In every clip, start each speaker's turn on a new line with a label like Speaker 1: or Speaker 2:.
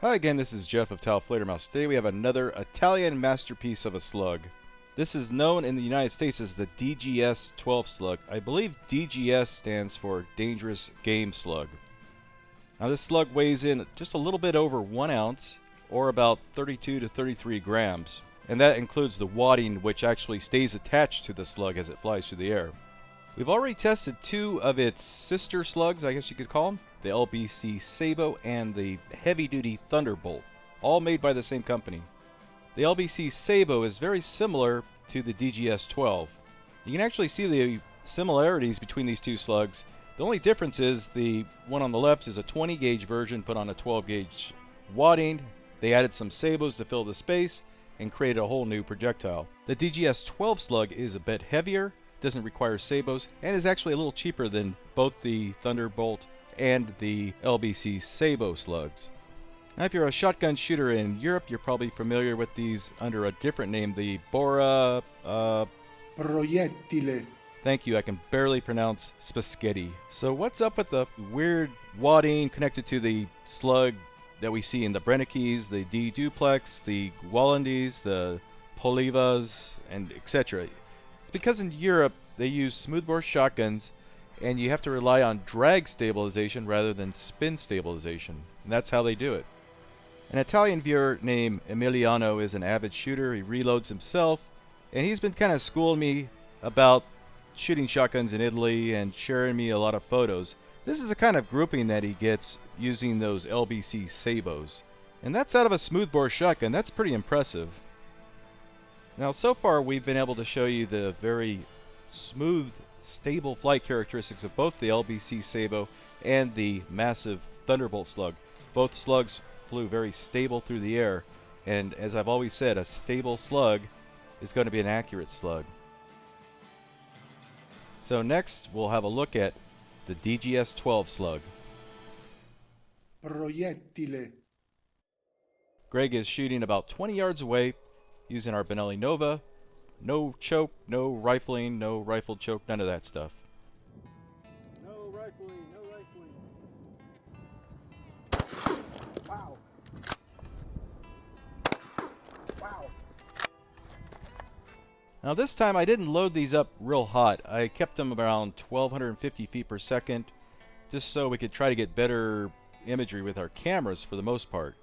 Speaker 1: Hi again, this is Jeff of Tau Fledermaus. Today we have another Italian masterpiece of a slug. This is known in the United States as the DGS-12 slug. I believe DGS stands for Dangerous Game Slug. Now this slug weighs in just a little bit over 1 ounce, or about 32 to 33 grams. And that includes the wadding, which actually stays attached to the slug as it flies through the air. We've already tested two of its sister slugs, I guess you could call them, the LBC Sabo and the heavy-duty Thunderbolt, all made by the same company. The LBC Sabo is very similar to the DGS-12. You can actually see the similarities between these two slugs. The only difference is the one on the left is a 20 gauge version put on a 12 gauge wadding. They added some Sabos to fill the space and created a whole new projectile. The DGS-12 slug is a bit heavier, doesn't require Sabos, and is actually a little cheaper than both the Thunderbolt and the LBC Sabo slugs. Now if you're a shotgun shooter in Europe, you're probably familiar with these under a different name, the Bora...
Speaker 2: Proiettile.
Speaker 1: Thank you, I can barely pronounce Spaghetti. So what's up with the weird wadding connected to the slug that we see in the Brennekes, the D-Duplex, the Gualandis, the Polivas, and etc.? Because in Europe they use smoothbore shotguns and you have to rely on drag stabilization rather than spin stabilization, and that's how they do it. An Italian viewer named Emiliano is an avid shooter. He reloads himself, and he's been kind of schooling me about shooting shotguns in Italy and sharing me a lot of photos. This is the kind of grouping that he gets using those LBC Sabos, and that's out of a smoothbore shotgun. That's pretty impressive. Now so far we've been able to show you the very smooth, stable flight characteristics of both the LBC Sabo and the massive Thunderbolt slug. Both slugs flew very stable through the air, and as I've always said, a stable slug is going to be an accurate slug. So next we'll have a look at the DGS-12 slug.
Speaker 2: Proiettile.
Speaker 1: Greg is shooting about 20 yards away using our Benelli Nova. No choke, no rifling, no rifled choke, none of that stuff.
Speaker 3: No rifling, no rifling. Wow. Wow.
Speaker 1: Now this time I didn't load these up real hot. I kept them around 1250 feet per second just so we could try to get better imagery with our cameras for the most part.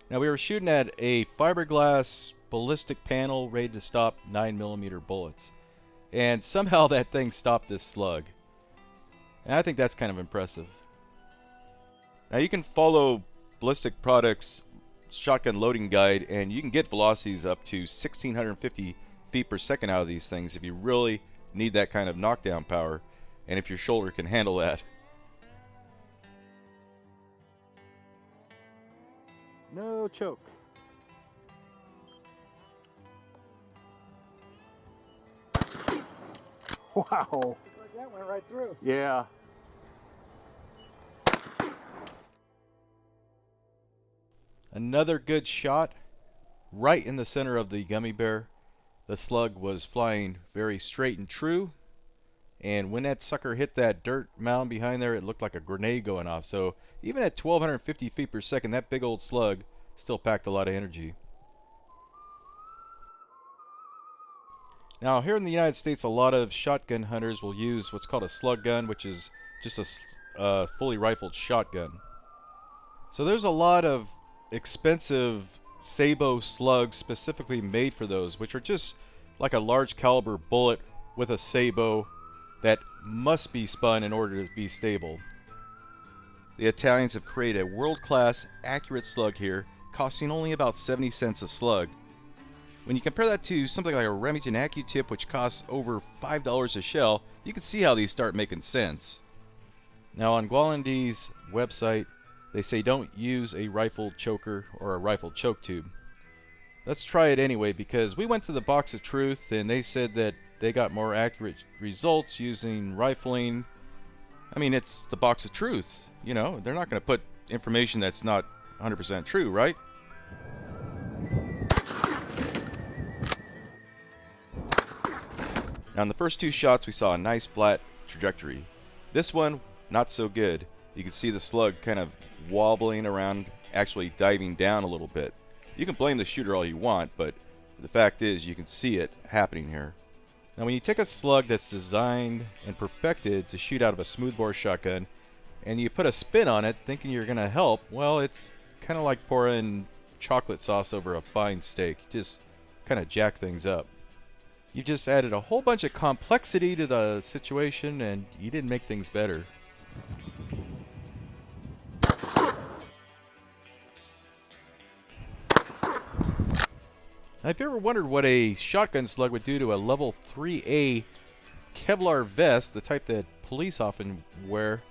Speaker 1: Now we were shooting at a fiberglass ballistic panel ready to stop 9mm bullets, and somehow that thing stopped this slug, and I think that's kind of impressive. Now you can follow Ballistic Products shotgun loading guide and you can get velocities up to 1650 feet per second out of these things if you really need that kind of knockdown power and if your shoulder can handle that.
Speaker 3: No choke. Wow.
Speaker 2: That went right through.
Speaker 3: Yeah.
Speaker 1: Another good shot right in the center of the gummy bear. The slug was flying very straight and true, and when that sucker hit that dirt mound behind there, it looked like a grenade going off. So even at 1250 feet per second, that big old slug still packed a lot of energy. Now here in the United States, a lot of shotgun hunters will use what's called a slug gun, which is just a fully rifled shotgun. So there's a lot of expensive Sabo slugs specifically made for those, which are just like a large caliber bullet with a Sabo that must be spun in order to be stable. The Italians have created a world-class accurate slug here, costing only about 70 cents a slug. When you compare that to something like a Remington AccuTip, which costs over $5 a shell, you can see how these start making sense. Now on Gualandi's website, they say don't use a rifled choker or a rifled choke tube. Let's try it anyway, because we went to the Box of Truth and they said that they got more accurate results using rifling. I mean, it's the Box of Truth, you know, they're not going to put information that's not 100% true, right? Now in the first two shots we saw a nice flat trajectory. This one, not so good. You can see the slug kind of wobbling around actually diving down a little bit. You can blame the shooter all you want, but the fact is you can see it happening here. Now when you take a slug that's designed and perfected to shoot out of a smoothbore shotgun and you put a spin on it thinking you're going to help, well, it's kind of like pouring chocolate sauce over a fine steak. You just kind of jack things up. You just added a whole bunch of complexity to the situation and you didn't make things better. Now, if you ever wondered what a shotgun slug would do to a level 3A Kevlar vest, the type that police often wear,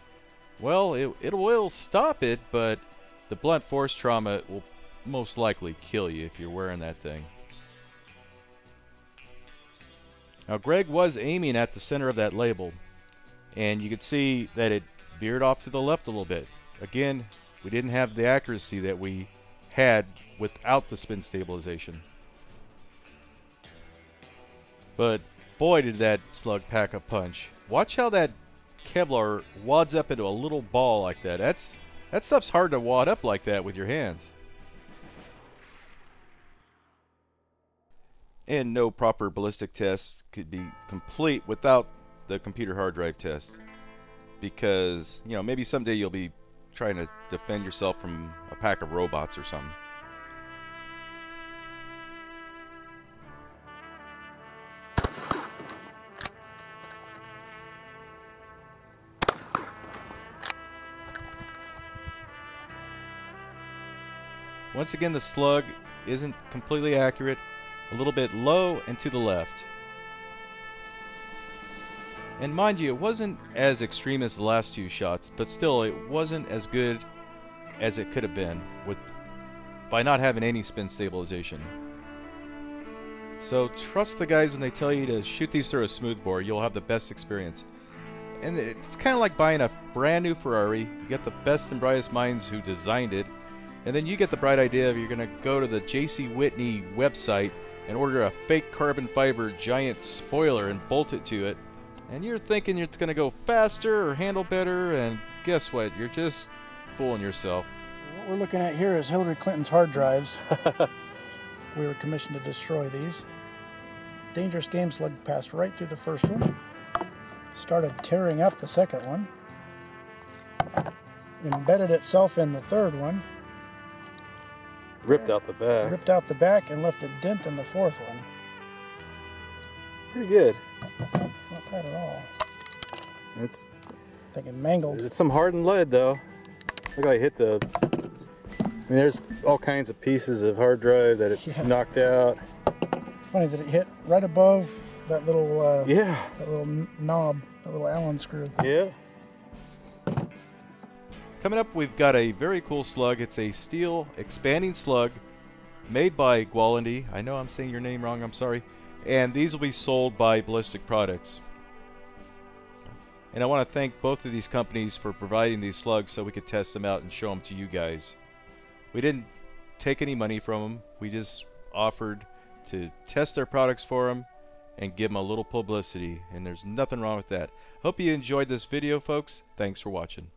Speaker 1: well, it will stop it, but the blunt force trauma will most likely kill you if you're wearing that thing. Now, Greg was aiming at the center of that label, and you could see that it veered off to the left a little bit. Again, we didn't have the accuracy that we had without the spin stabilization. But boy, did that slug pack a punch. Watch how that Kevlar wads up into a little ball like that. That stuff's hard to wad up like that with your hands. And no proper ballistic test could be complete without the computer hard drive test. Because, you know, maybe someday you'll be trying to defend yourself from a pack of robots or something. Once again, the slug isn't completely accurate, a little bit low and to the left. And mind you, it wasn't as extreme as the last two shots, but still it wasn't as good as it could have been by not having any spin stabilization. So trust the guys when they tell you to shoot these through a smoothbore. You'll have the best experience. And it's kind of like buying a brand new Ferrari. You get the best and brightest minds who designed it, and then you get the bright idea of you're going to go to the J.C. Whitney website and order a fake carbon fiber giant spoiler and bolt it to it. And you're thinking it's going to go faster or handle better, and guess what? You're just fooling yourself.
Speaker 2: So what we're looking at here is Hillary Clinton's hard drives. We were commissioned to destroy these. Dangerous Game slug passed right through the first one. Started tearing up the second one. Embedded itself in the third one.
Speaker 3: Ripped out the back.
Speaker 2: Ripped out the back and left a dent in the fourth one.
Speaker 3: Pretty good.
Speaker 2: Not bad at all.
Speaker 3: It's
Speaker 2: Thinking mangled.
Speaker 3: It's some hardened lead though. Look how I hit the. I mean, there's all kinds of pieces of hard drive that it knocked out.
Speaker 2: It's funny that it hit right above that little
Speaker 3: Yeah.
Speaker 2: that little knob, that little Allen screw.
Speaker 3: Yeah.
Speaker 1: Coming up, we've got a very cool slug. It's a steel expanding slug made by Gualandi. I know I'm saying your name wrong, I'm sorry. And these will be sold by Ballistic Products. And I want to thank both of these companies for providing these slugs so we could test them out and show them to you guys. We didn't take any money from them. We just offered to test their products for them and give them a little publicity. And there's nothing wrong with that. Hope you enjoyed this video, folks. Thanks for watching.